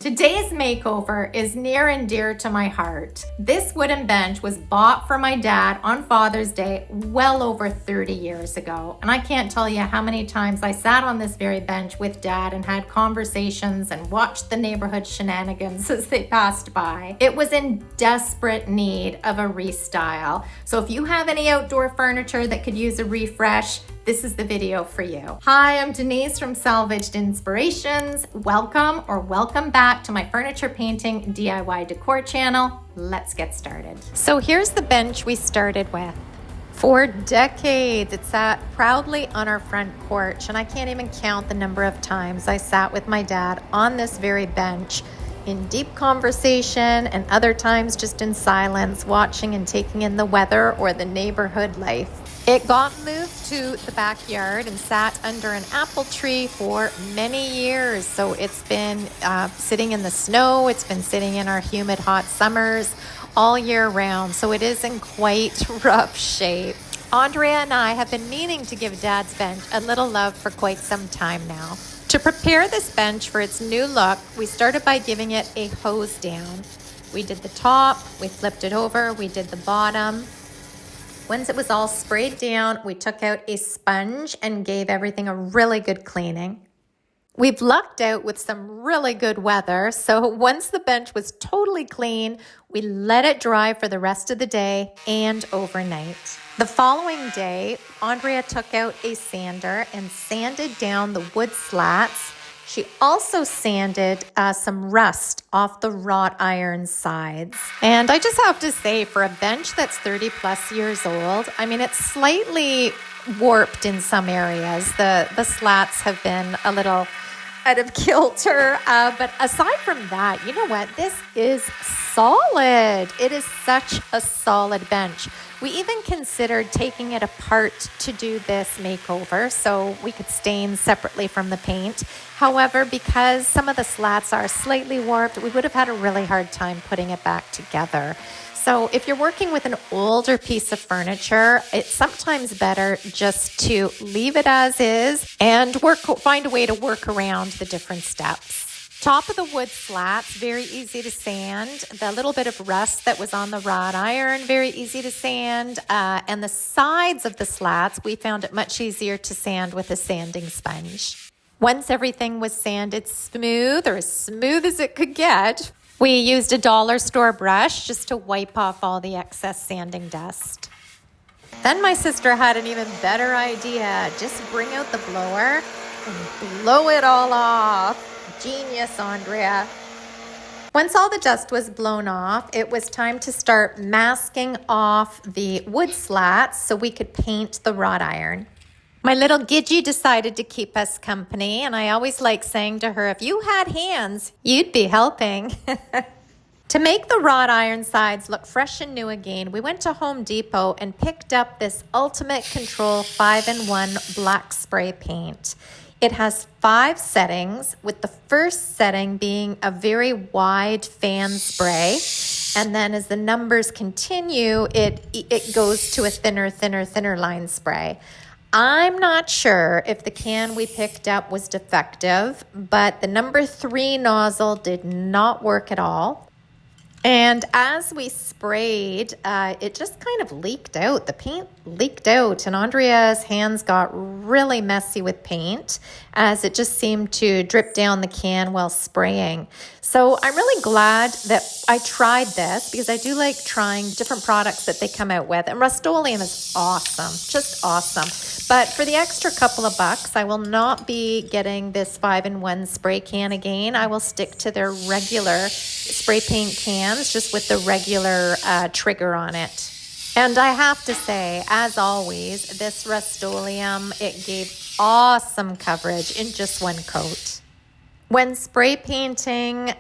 Today's makeover is near and dear to my heart. This wooden bench was bought for my dad on Father's Day well over 30 years ago. And I can't tell you how many times I sat on this very bench with Dad and had conversations and watched the neighborhood shenanigans as they passed by. It was in desperate need of a restyle. So if you have any outdoor furniture that could use a refresh, this is the video for you. Hi, I'm Denise from Salvaged Inspirations. Welcome back to my furniture painting DIY decor channel. Let's get started. So here's the bench we started with. For decades, it sat proudly on our front porch, and I can't even count the number of times I sat with my dad on this very bench in deep conversation, and other times just in silence, watching and taking in the weather or the neighborhood life. It got moved to the backyard and sat under an apple tree for many years. So it's been sitting in the snow, it's been sitting in our humid hot summers all year round. So it is in quite rough shape. Andrea and I have been meaning to give Dad's bench a little love for quite some time now. To prepare this bench for its new look, we started by giving it a hose down. We did the top, we flipped it over, we did the bottom. Once it was all sprayed down, we took out a sponge and gave everything a really good cleaning. We've lucked out with some really good weather, so once the bench was totally clean, we let it dry for the rest of the day and overnight. The following day, Andrea took out a sander and sanded down the wood slats. She also sanded some rust off the wrought iron sides. And I just have to say, for a bench that's 30 plus years old, I mean, it's slightly warped in some areas. The slats have been a little out of kilter. But aside from that, you know what? This is solid. It is such a solid bench. We even considered taking it apart to do this makeover so we could stain separately from the paint. However, because some of the slats are slightly warped, we would have had a really hard time putting it back together. So if you're working with an older piece of furniture, it's sometimes better just to leave it as is and find a way to work around the different steps. Top of the wood slats, very easy to sand. The little bit of rust that was on the wrought iron, very easy to sand. And the sides of the slats, we found it much easier to sand with a sanding sponge. Once everything was sanded smooth, or as smooth as it could get, we used a dollar store brush just to wipe off all the excess sanding dust. Then my sister had an even better idea. Just bring out the blower and blow it all off. Genius, Andrea. Once all the dust was blown off, it was time to start masking off the wood slats so we could paint the wrought iron. My little Gidgee decided to keep us company, and I always like saying to her, if you had hands, you'd be helping. To make the wrought iron sides look fresh and new again, we went to Home Depot and picked up this Ultimate Control 5-in-1 black spray paint. It has 5 settings, with the first setting being a very wide fan spray. And then as the numbers continue, it goes to a thinner line spray. I'm not sure if the can we picked up was defective, but the number 3 nozzle did not work at all. And as we sprayed, it just kind of leaked out. The paint leaked out, and Andrea's hands got really messy with paint as it just seemed to drip down the can while spraying. So I'm really glad that I tried this, because I do like trying different products that they come out with. And Rust-Oleum is awesome, just awesome. But for the extra couple of bucks, I will not be getting this 5-in-1 spray can again. I will stick to their regular spray paint cans, just with the regular trigger on it. And I have to say, as always, this Rust-Oleum, it gave awesome coverage in just one coat. When spray painting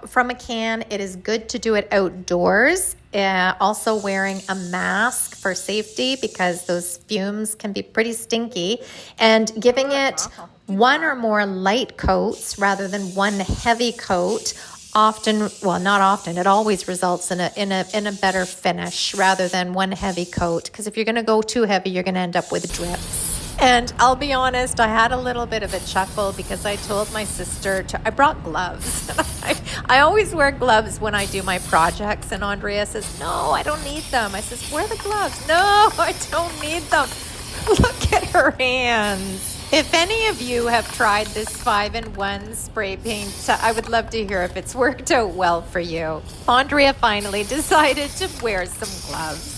from a can, it is good to do it outdoors. Also wearing a mask for safety, because those fumes can be pretty stinky. And giving it one or more light coats rather than one heavy coat it always results in a better finish rather than one heavy coat. Because if you're going to go too heavy, you're going to end up with drips. And I'll be honest, I had a little bit of a chuckle because I told my sister I brought gloves. I always wear gloves when I do my projects, and Andrea says, no, I don't need them. I says, wear the gloves. No, I don't need them. Look at her hands. If any of you have tried this 5-in-1 spray paint, I would love to hear if it's worked out well for you. Andrea finally decided to wear some gloves.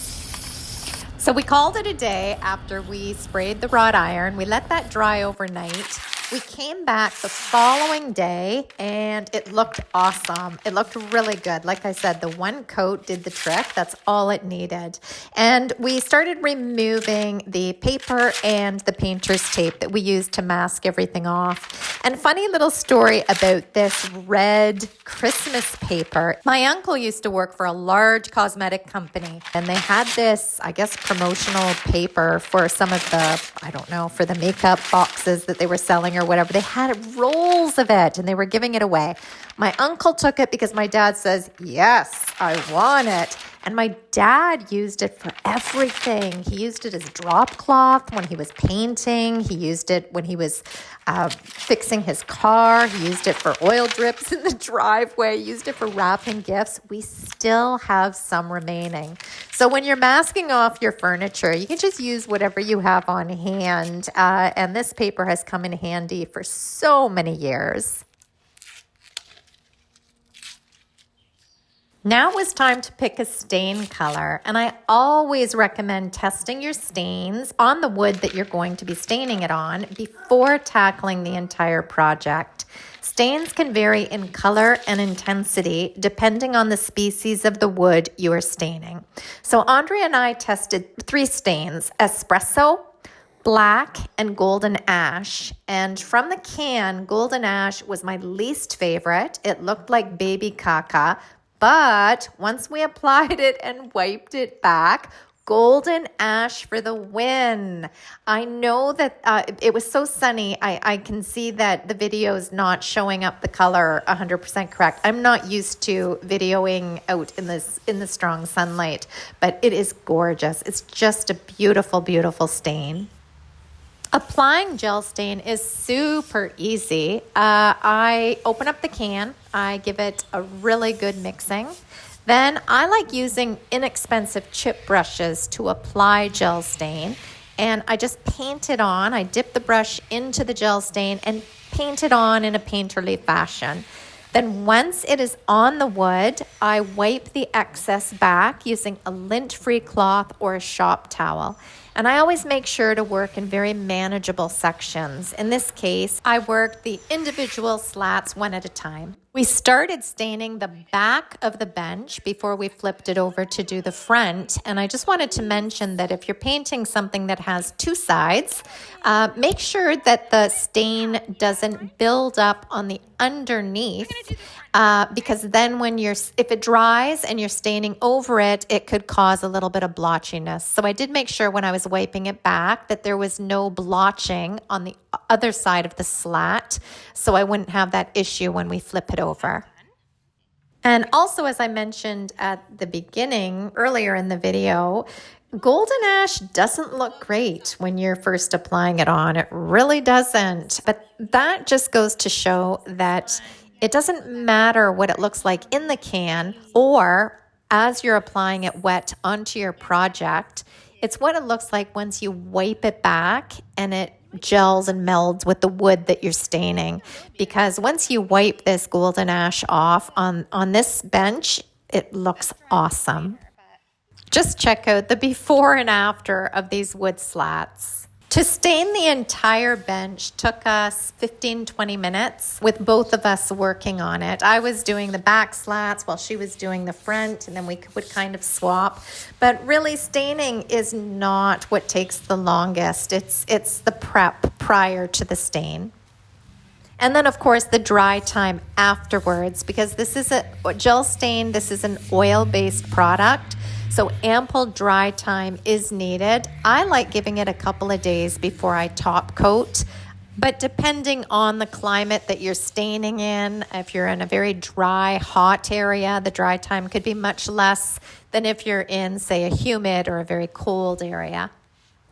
So we called it a day after we sprayed the wrought iron. We let that dry overnight. We came back the following day and it looked awesome. It looked really good. Like I said, the one coat did the trick. That's all it needed. And we started removing the paper and the painter's tape that we used to mask everything off. And funny little story about this red Christmas paper. My uncle used to work for a large cosmetic company, and they had this, I guess, promotional paper for some of the, I don't know, for the makeup boxes that they were selling or whatever. They had rolls of it and they were giving it away. My uncle took it because my dad says, yes, I want it. And my dad used it for everything. He used it as drop cloth when he was painting. He used it when he was fixing his car. He used it for oil drips in the driveway. He used it for wrapping gifts. We still have some remaining. So when you're masking off your furniture, you can just use whatever you have on hand. And this paper has come in handy for so many years. Now it was time to pick a stain color, and I always recommend testing your stains on the wood that you're going to be staining it on before tackling the entire project. Stains can vary in color and intensity depending on the species of the wood you are staining. So Andrea and I tested 3 stains: espresso, black, and golden ash. And from the can, golden ash was my least favorite. It looked like baby caca. But once we applied it and wiped it back, golden ash for the win. I know that it was so sunny. I can see that the video is not showing up the color 100% correct. I'm not used to videoing out in the strong sunlight, but it is gorgeous. It's just a beautiful, beautiful stain. Applying gel stain is super easy. I open up the can. I give it a really good mixing. Then I like using inexpensive chip brushes to apply gel stain. And I just paint it on. I dip the brush into the gel stain and paint it on in a painterly fashion. Then once it is on the wood, I wipe the excess back using a lint-free cloth or a shop towel. And I always make sure to work in very manageable sections. In this case, I worked the individual slats one at a time. We started staining the back of the bench before we flipped it over to do the front. And I just wanted to mention that if you're painting something that has 2 sides, make sure that the stain doesn't build up on the underneath, because then if it dries and you're staining over it, it could cause a little bit of blotchiness. So I did make sure when I was wiping it back that there was no blotching on the other side of the slat, so I wouldn't have that issue when we flip it over. And also, as I mentioned at the beginning, earlier in the video, golden ash doesn't look great when you're first applying it on. It really doesn't. But that just goes to show that it doesn't matter what it looks like in the can or as you're applying it wet onto your project. It's what it looks like once you wipe it back and it gels and melds with the wood that you're staining. Because once you wipe this golden ash off on this bench, it looks awesome. Just check out the before and after of these wood slats. To stain the entire bench took us 15-20 minutes with both of us working on it. I was doing the back slats while she was doing the front, and then we would kind of swap. But really, staining is not what takes the longest. It's the prep prior to the stain. And then, of course, the dry time afterwards, because this is a gel stain, this is an oil-based product. So ample dry time is needed. I like giving it a couple of days before I top coat, but depending on the climate that you're staining in, if you're in a very dry, hot area, the dry time could be much less than if you're in, say, a humid or a very cold area.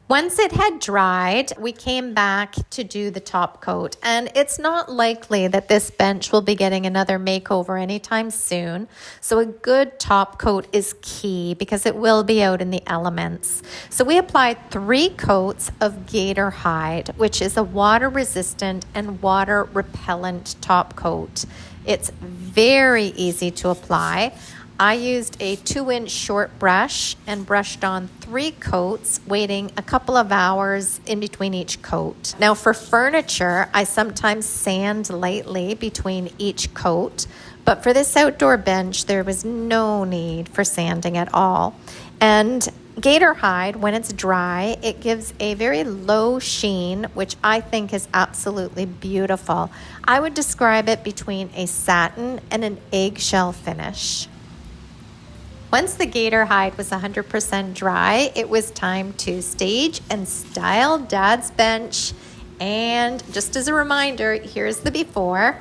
Once it had dried, we came back to do the top coat, and it's not likely that this bench will be getting another makeover anytime soon. So a good top coat is key because it will be out in the elements. So we applied 3 coats of gator hide, which is a water resistant and water repellent top coat. It's very easy to apply. I used a 2-inch short brush and brushed on 3 coats, waiting a couple of hours in between each coat. Now for furniture, I sometimes sand lightly between each coat, but for this outdoor bench, there was no need for sanding at all. And gator hide, when it's dry, it gives a very low sheen, which I think is absolutely beautiful. I would describe it between a satin and an eggshell finish. Once the gator hide was 100% dry, it was time to stage and style Dad's bench. And just as a reminder, here's the before.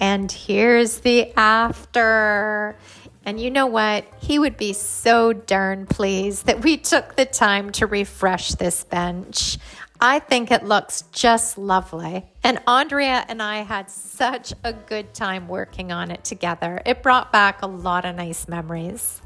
And here's the after. And you know what? He would be so darn pleased that we took the time to refresh this bench. I think it looks just lovely. And Andrea and I had such a good time working on it together. It brought back a lot of nice memories.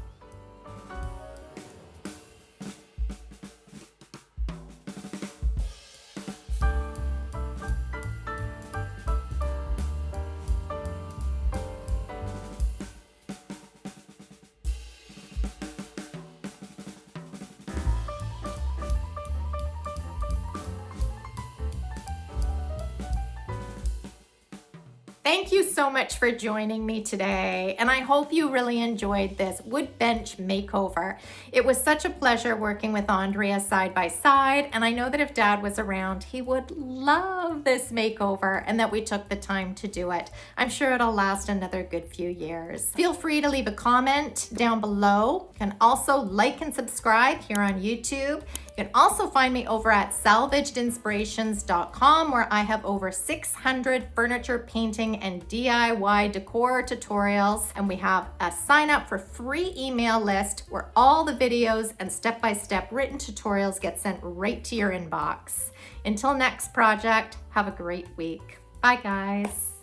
Thank you so much for joining me today, and I hope you really enjoyed this wood bench makeover. It was such a pleasure working with Andrea side by side, and I know that if Dad was around, he would love this makeover and that we took the time to do it. I'm sure it'll last another good few years. Feel free to leave a comment down below. You can also like and subscribe here on YouTube. You can also find me over at salvagedinspirations.com, where I have over 600 furniture painting and DIY decor tutorials. And we have a sign up for free email list where all the videos and step-by-step written tutorials get sent right to your inbox. Until next project, have a great week. Bye guys.